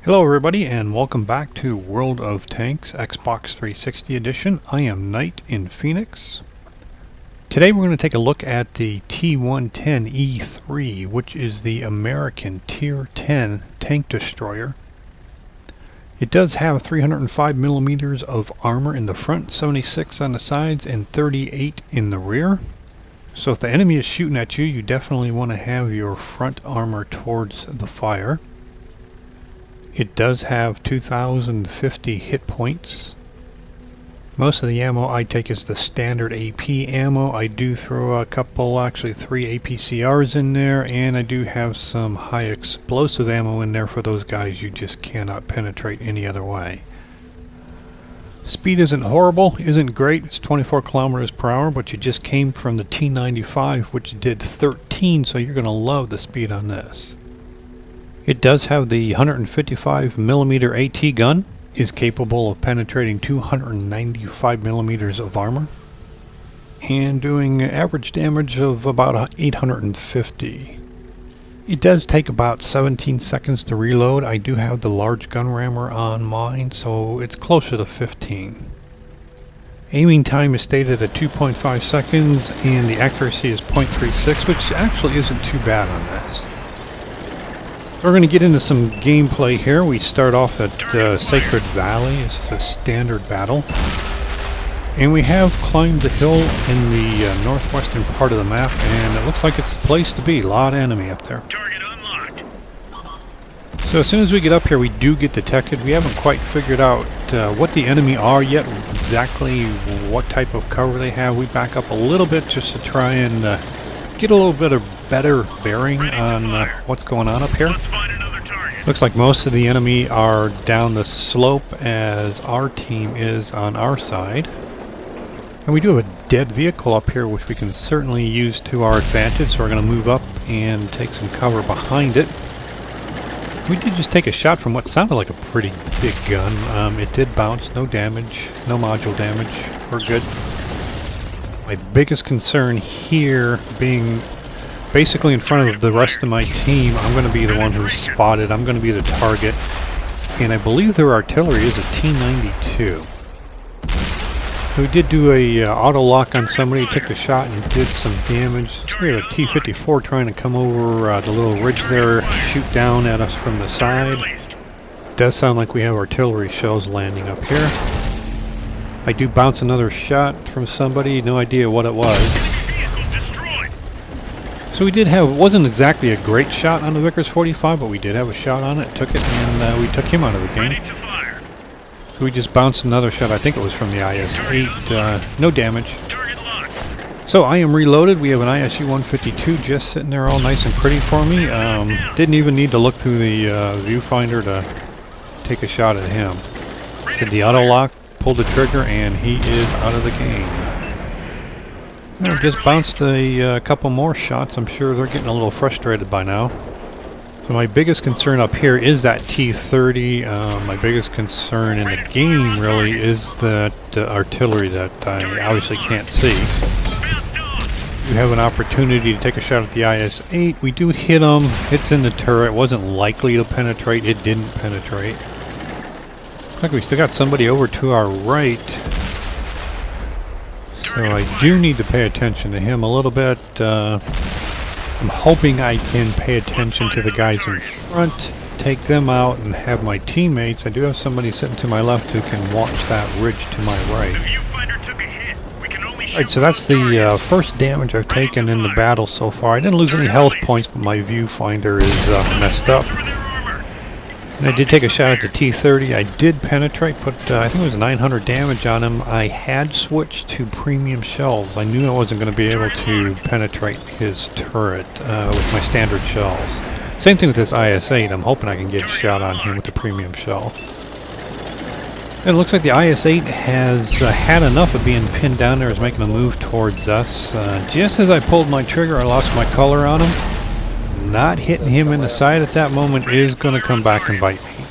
Hello everybody and welcome back to World of Tanks Xbox 360 edition. I am Knight in Phoenix. Today we're going to take a look at the T110E3, which is the American Tier 10 tank destroyer. It does have 305 millimeters of armor in the front, 76 on the sides, and 38 in the rear. So if the enemy is shooting at you, you definitely want to have your front armor towards the fire. It does have 2050 hit points. Most of the ammo I take is the standard AP ammo. I do throw a couple, actually 3 APCRs in there, and I do have some high explosive ammo in there for those guys you just cannot penetrate any other way. Speed isn't horrible, isn't great. It's 24 kilometers per hour, but you just came from the T95, which did 13, so you're going to love the speed on this. It does have the 155 millimeter AT gun, is capable of penetrating 295 millimeters of armor, and doing average damage of about 850. It does take about 17 seconds to reload. I do have the large gun rammer on mine, so it's closer to 15. Aiming time is stated at 2.5 seconds, and the accuracy is 0.36, which actually isn't too bad on this. We're going to get into some gameplay here. We start off at Sacred Valley. This is a standard battle. And we have climbed the hill in the northwestern part of the map, and it looks like it's the place to be. A lot of enemy up there. Target unlocked. So as soon as we get up here, we do get detected. We haven't quite figured out what the enemy are yet, exactly what type of cover they have. We back up a little bit just to try and get a little bit of better bearing on what's going on up here. Let's find another target. Looks like most of the enemy are down the slope as our team is on our side. And we do have a dead vehicle up here which we can certainly use to our advantage, so we're going to move up and take some cover behind it. We did just take a shot from what sounded like a pretty big gun. It did bounce, no damage, no module damage. We're good. My biggest concern here being basically in front of the rest of my team, I'm going to be the one who's spotted. I'm going to be the target. And I believe their artillery is a T92. We did do a auto lock on somebody, took a shot and did some damage. We have a T-54 trying to come over the little ridge there, shoot down at us from the side. It does sound like we have artillery shells landing up here. I do bounce another shot from somebody, no idea what it was. So we did have, it wasn't exactly a great shot on the Vickers 45, but we did have a shot on it, took it, and we took him out of the game. So we just bounced another shot, I think it was from the IS-8, no damage. So I am reloaded. We have an ISU-152 just sitting there all nice and pretty for me. Didn't even need to look through the viewfinder to take a shot at him. Did the auto lock, pulled the trigger, and he is out of the game. I just bounced a couple more shots. I'm sure they're getting a little frustrated by now. So my biggest concern up here is that T-30. My biggest concern in the game really is that artillery that I obviously can't see. We have an opportunity to take a shot at the IS-8. We do hit him. It's in the turret. It wasn't likely to penetrate. It didn't penetrate. Looks like we still got somebody over to our right. So I do need to pay attention to him a little bit. I'm hoping I can pay attention to the guys in front, take them out, and have my teammates. I do have somebody sitting to my left who can watch that ridge to my right. Alright, so that's the first damage I've taken in the battle so far. I didn't lose any health points, but my viewfinder is messed up. And I did take a shot at the T-30. I did penetrate, put I think it was 900 damage on him. I had switched to premium shells. I knew I wasn't going to be able to penetrate his turret with my standard shells. Same thing with this IS-8. I'm hoping I can get a shot on him with the premium shell. And it looks like the IS-8 has had enough of being pinned down there, is making a move towards us. Just as I pulled my trigger, I lost my color on him. Not hitting him in the side at that moment is going to come back and bite me.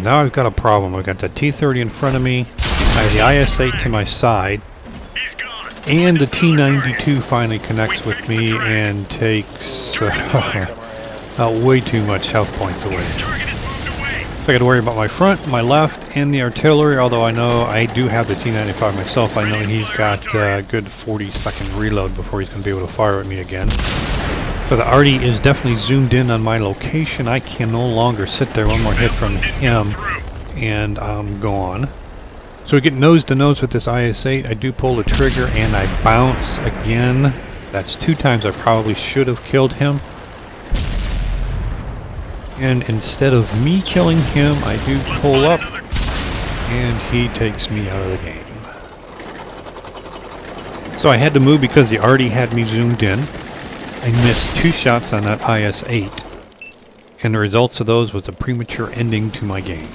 Now I've got a problem. I've got the T-30 in front of me, I have the IS-8 to my side, and the T-92 finally connects with me and takes way too much health points away. Target is moved away. So I got to worry about my front, my left, and the artillery, although I know I do have the T95 myself. I know he's got a good 40-second reload before he's going to be able to fire at me again. So the arty is definitely zoomed in on my location. I can no longer sit there. One more hit from him, and I'm gone. So we get nose to nose with this IS-8. I do pull the trigger, and I bounce again. That's 2 times I probably should have killed him. And instead of me killing him, I do pull up, and he takes me out of the game. So I had to move because the arty had me zoomed in. I missed 2 shots on that IS-8, and the results of those was a premature ending to my game.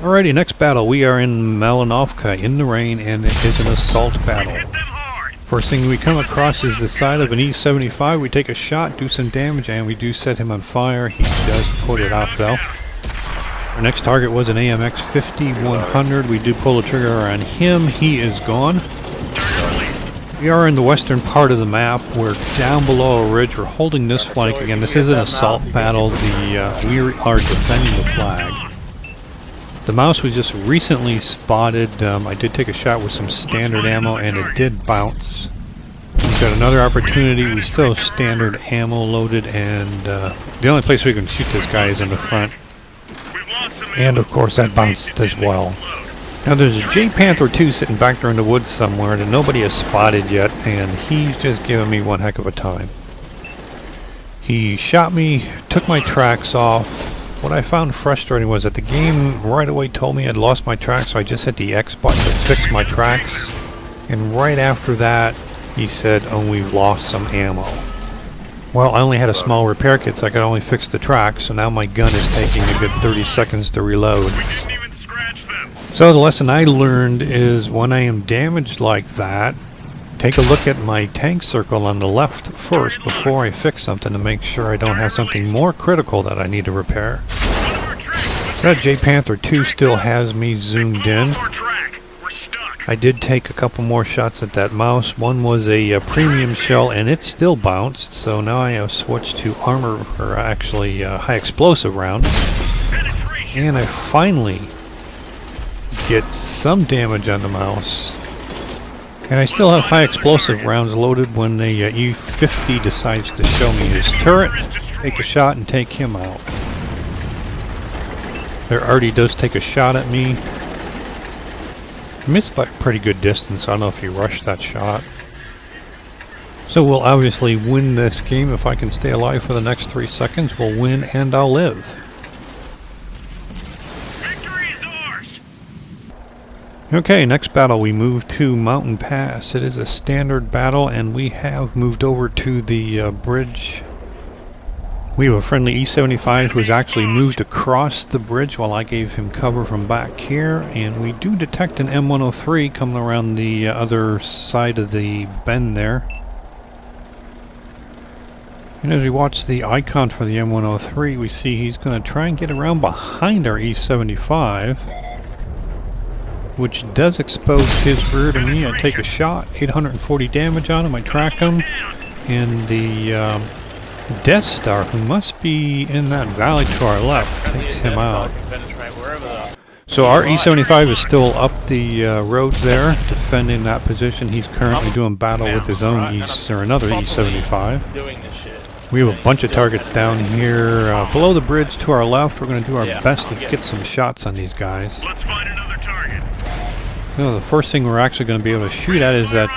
Alrighty, next battle. We are in Malinovka in the rain, and it is an assault battle. Hit them hard. First thing we come across is the side of an E75. We take a shot, do some damage, and we do set him on fire. He does put it out though. Our next target was an AMX 5100. We do pull the trigger on him. He is gone. We are in the western part of the map. We're down below a ridge. We're holding this flank again. This is an assault battle. We are defending the flag. The mouse was just recently spotted. I did take a shot with some standard ammo, and it did bounce. We've got another opportunity. We still have standard ammo loaded, and the only place we can shoot this guy is in the front. We've lost some And of course that bounced as well. Now there's a J Panther 2 sitting back there in the woods somewhere that nobody has spotted yet, and he's just giving me one heck of a time. He shot me, took my tracks off. What I found frustrating was that the game right away told me I'd lost my tracks, so I just hit the X button to fix my tracks. And right after that, he said, oh, we've lost some ammo. Well, I only had a small repair kit, so I could only fix the tracks, so now my gun is taking a good 30 seconds to reload. We didn't even scratch them. So the lesson I learned is when I am damaged like that, take a look at my tank circle on the left first before I fix something to make sure I don't have something more critical that I need to repair. One of our tracks. That J Panther 2 still has me zoomed in. Our track. We're stuck. I did take a couple more shots at that mouse. One was a premium shell, and it still bounced, so now I have switched to armor, or actually high explosive rounds. Penetration. And I finally get some damage on the mouse. And I still have high explosive rounds loaded when the E50 decides to show me his turret. Take a shot and take him out. There already does take a shot at me. Missed by a pretty good distance. I don't know if he rushed that shot. So we'll obviously win this game. If I can stay alive for the next 3 seconds, we'll win and I'll live. Victory is ours. Okay, next battle we move to Mountain Pass. It is a standard battle, and we have moved over to the bridge. We have a friendly E75 who has actually moved across the bridge while I gave him cover from back here, and we do detect an M103 coming around the other side of the bend there. And as we watch the icon for the M103, we see he's going to try and get around behind our E75, which does expose his rear to me. I take a shot, 840 damage on him, I track him, and the Death Star, who must be in that valley to our left, takes him out. So our E75 is still up the road there, defending that position. He's currently doing battle with his own another E75. We have a bunch of targets down here below the bridge to our left. We're going to do our best to get some shots on these guys. Let's find another target. No, the first thing we're actually going to be able to shoot at is that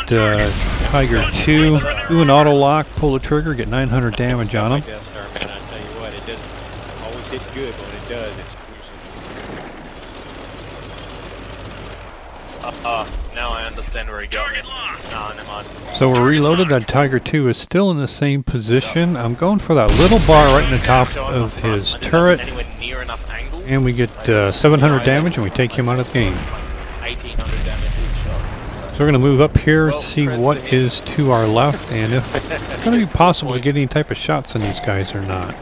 Tiger 2. Do an auto lock, pull the trigger, get 900 damage on him. Death Star, man, I tell you what, it doesn't always hit good, but when it does, it's gruesome. Now I understand where he got me. Target locked. No, never mind. So we're reloaded. That Tiger 2 is still in the same position. I'm going for that little bar right in the top of his turret. Anywhere near enough angle. And we get 700 damage and we take him out of the game. 1800 damage each shot. So we're going to move up here, see what is to our left, and if it's going to be possible to get any type of shots on these guys or not.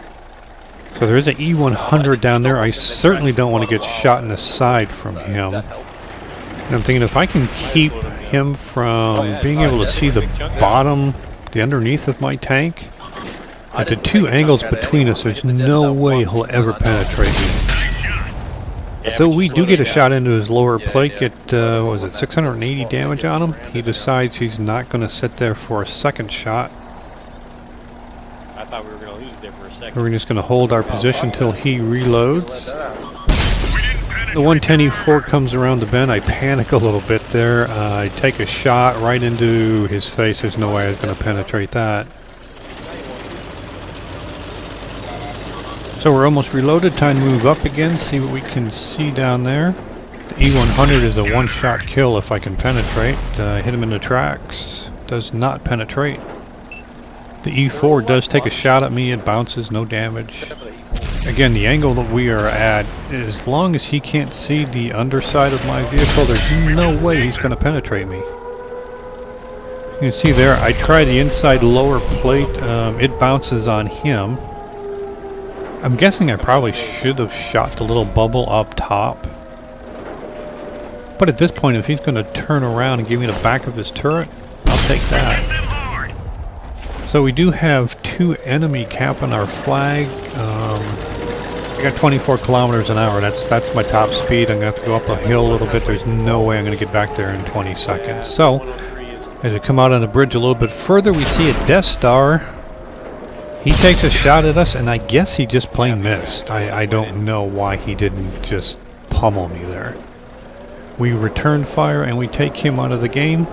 So there is an E100 down there. I certainly don't want to get shot in the side from him. And I'm thinking if I can keep him from being able to see the bottom, the underneath of my tank, At the didn't two take a angles chunk at it between anyway. us, there's He did no that way one he'll when ever I thought- penetrate me. Yeah, So but we you do run get a it shot down. into his lower Yeah, plate, yeah. get, what was it, 680 damage on him. He decides he's not going to sit there for a second shot. I thought we were going to lose there for a second. We're just going to hold our position till he reloads. Let that out. The 110E3 comes around the bend. I panic a little bit there. I take a shot right into his face. There's no way I was going to penetrate that. So we're almost reloaded. Time to move up again, see what we can see down there. The E100 is a one-shot kill if I can penetrate. Hit him in the tracks. Does not penetrate. The E4 does take a shot at me. It bounces, no damage. Again, the angle that we are at, as long as he can't see the underside of my vehicle, there's no way he's going to penetrate me. You can see there, I try the inside lower plate. It bounces on him. I'm guessing I probably should have shot the little bubble up top. But at this point, if he's going to turn around and give me the back of his turret, I'll take that. Hit them hard. So we do have two enemy capping our flag. I got 24 kilometers an hour. That's my top speed. I'm going to have to go up a hill a little bit. There's no way I'm going to get back there in 20 seconds. So, as we come out on the bridge a little bit further, we see a Death Star. He takes a shot at us, and I guess he just plain missed. I don't know why he didn't just pummel me there. We return fire, and we take him out of the game.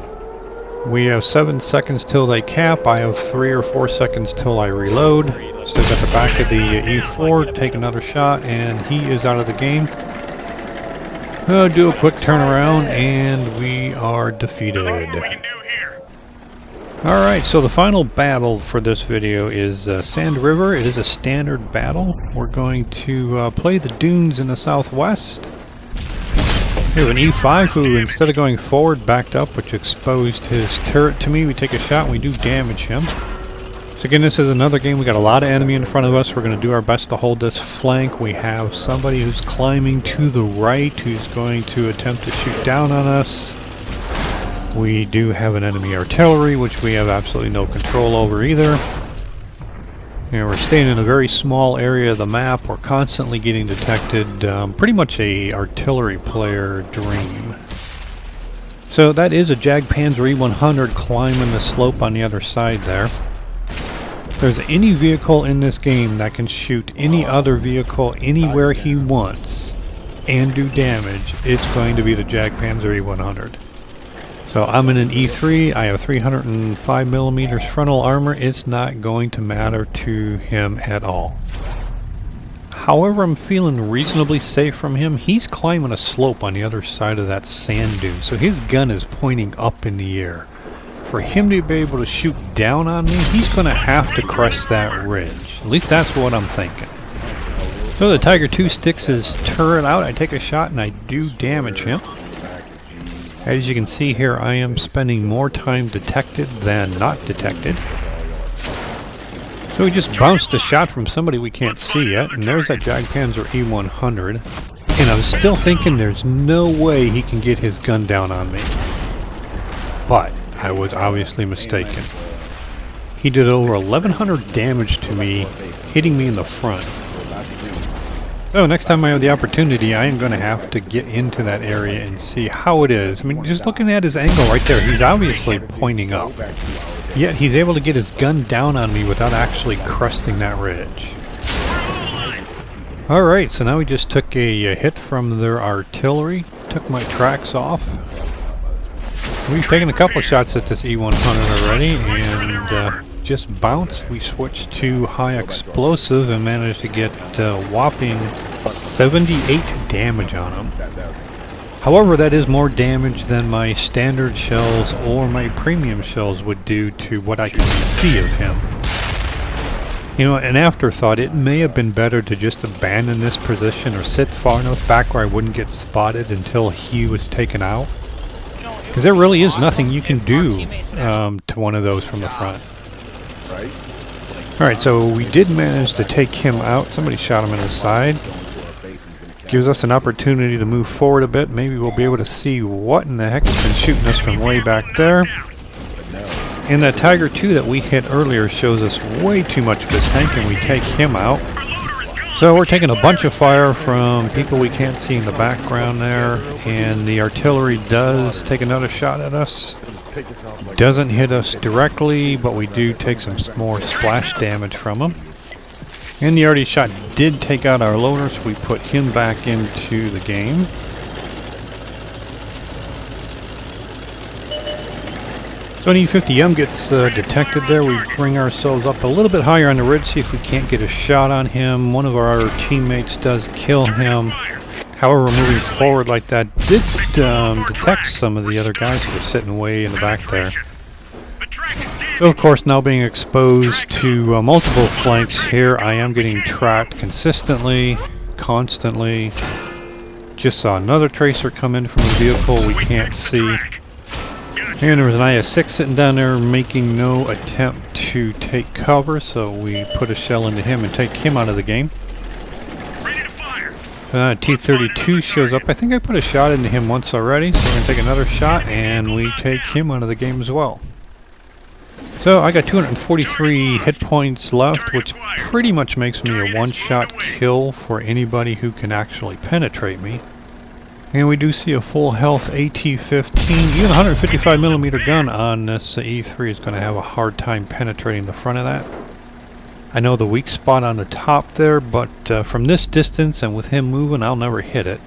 We have 7 seconds till they cap. I have 3 or 4 seconds till I reload. Still got the back of the E4, take another shot, and he is out of the game. Do a quick turnaround, and we are defeated. What we can do here. Alright, so the final battle for this video is Sand River. It is a standard battle. We're going to play the dunes in the southwest. We have an E5 who, instead of going forward, backed up, which exposed his turret to me. We take a shot and we do damage him. So again, this is another game. We got a lot of enemy in front of us. We're going to do our best to hold this flank. We have somebody who's climbing to the right who's going to attempt to shoot down on us. We do have an enemy artillery, which we have absolutely no control over either. And we're staying in a very small area of the map. We're constantly getting detected. Pretty much a artillery player dream. So that is a Jagdpanzer E100 climbing the slope on the other side there. If there's any vehicle in this game that can shoot any other vehicle anywhere he wants and do damage, it's going to be the Jagdpanzer E100. So I'm in an E3, I have 305mm frontal armor. It's not going to matter to him at all. However, I'm feeling reasonably safe from him. He's climbing a slope on the other side of that sand dune, so his gun is pointing up in the air. For him to be able to shoot down on me, he's going to have to crest that ridge. At least that's what I'm thinking. So the Tiger II sticks his turret out. I take a shot and I do damage him. As you can see here, I am spending more time detected than not detected. So we just bounced a shot from somebody we can't see yet, and there's that Jagdpanzer E100. And I'm still thinking there's no way he can get his gun down on me. But I was obviously mistaken. He did over 1100 damage to me, hitting me in the front. So next time I have the opportunity, I am going to have to get into that area and see how it is. I mean, just looking at his angle right there, he's obviously pointing up. Yet he's able to get his gun down on me without actually cresting that ridge. Alright, so now we just took a hit from their artillery, took my tracks off. We've taken a couple shots at this E100 already, and just bounced. We switched to high explosive and managed to get a whopping 78 damage on him. However, that is more damage than my standard shells or my premium shells would do to what I can see of him. You know, an afterthought, it may have been better to just abandon this position or sit far enough back where I wouldn't get spotted until he was taken out. Because there really is nothing you can do to one of those from the front. Alright, so we did manage to take him out. Somebody shot him in the side. Gives us an opportunity to move forward a bit. Maybe we'll be able to see what in the heck has been shooting us from way back there. And that Tiger 2 that we hit earlier shows us way too much of his tank, and we take him out. So we're taking a bunch of fire from people we can't see in the background there, and the artillery does take another shot at us. Doesn't hit us directly, but we do take some more splash damage from him. And the arty shot did take out our loader, so we put him back into the game. So an E50M gets detected there. We bring ourselves up a little bit higher on the ridge, see if we can't get a shot on him. One of our teammates does kill him. However, moving forward like that did detect some of the other guys who were sitting way in the back there. So of course, now being exposed to multiple flanks here, I am getting tracked consistently, constantly. Just saw another tracer come in from a vehicle we can't see. And there was an IS-6 sitting down there making no attempt to take cover, so we put a shell into him and take him out of the game. T-32 shows up. I think I put a shot into him once already, so we're going to take another shot and we take him out of the game as well. So I got 243 hit points left, which pretty much makes me a one-shot kill for anybody who can actually penetrate me. And we do see a full health AT-15. Even a 155mm gun on this E3 is going to have a hard time penetrating the front of that. I know the weak spot on the top there, but from this distance and with him moving, I'll never hit it.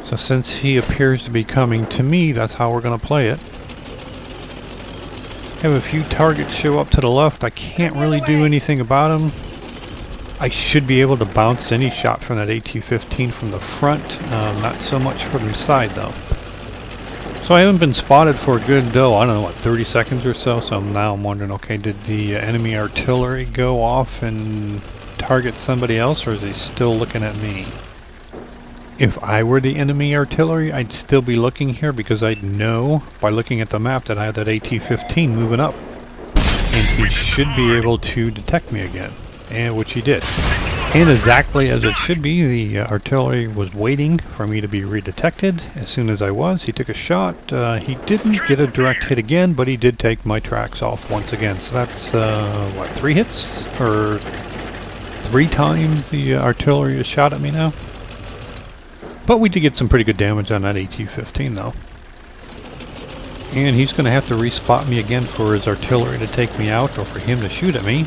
So since he appears to be coming to me, that's how we're going to play it. Have a few targets show up to the left. I can't really do anything about them. I should be able to bounce any shot from that AT-15 from the front, not so much from the side though. So I haven't been spotted for a good, I don't know, what, 30 seconds or so, so now I'm wondering, okay, did the enemy artillery go off and target somebody else, or is he still looking at me? If I were the enemy artillery, I'd still be looking here because I'd know by looking at the map that I have that AT-15 moving up. And he should be able to detect me again. And which he did. And exactly as it should be, the artillery was waiting for me to be redetected. As soon as I was, he took a shot. He didn't get a direct hit again, but he did take my tracks off once again. So that's, what, 3 hits? Or 3 times the artillery has shot at me now? But we did get some pretty good damage on that AT-15 though. And he's going to have to respot me again for his artillery to take me out, or for him to shoot at me.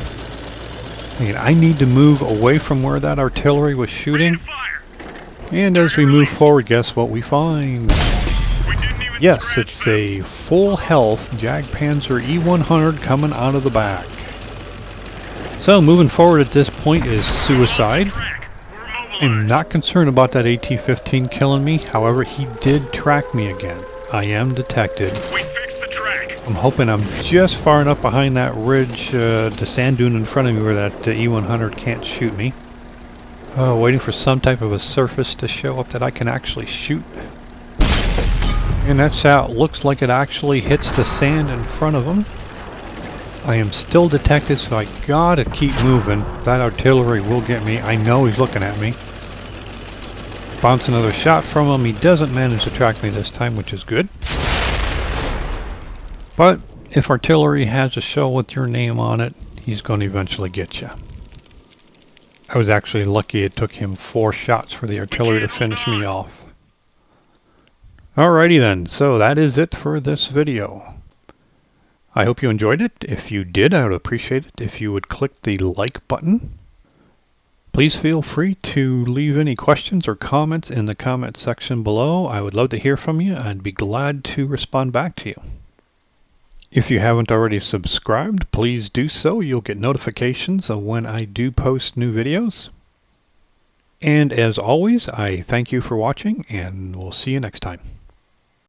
And I need to move away from where that artillery was shooting. And as we move forward, guess what we find? Yes, it's a full health Jagdpanzer E100 coming out of the back. So moving forward at this point is suicide. I'm not concerned about that AT-15 killing me. However, he did track me again. I am detected. I'm hoping I'm just far enough behind that ridge, the sand dune in front of me where that E100 can't shoot me. Waiting for some type of a surface to show up that I can actually shoot. And that's how it looks like it actually hits the sand in front of him. I am still detected, so I gotta keep moving. That artillery will get me. I know he's looking at me. Bounce another shot from him. He doesn't manage to track me this time, which is good. But if artillery has a shell with your name on it, he's going to eventually get you. I was actually lucky it took him 4 shots for the artillery to finish me off. Alrighty then, so that is it for this video. I hope you enjoyed it. If you did, I would appreciate it if you would click the like button. Please feel free to leave any questions or comments in the comment section below. I would love to hear from you. I'd be glad to respond back to you. If you haven't already subscribed, please do so. You'll get notifications of when I do post new videos. And as always, I thank you for watching, and we'll see you next time.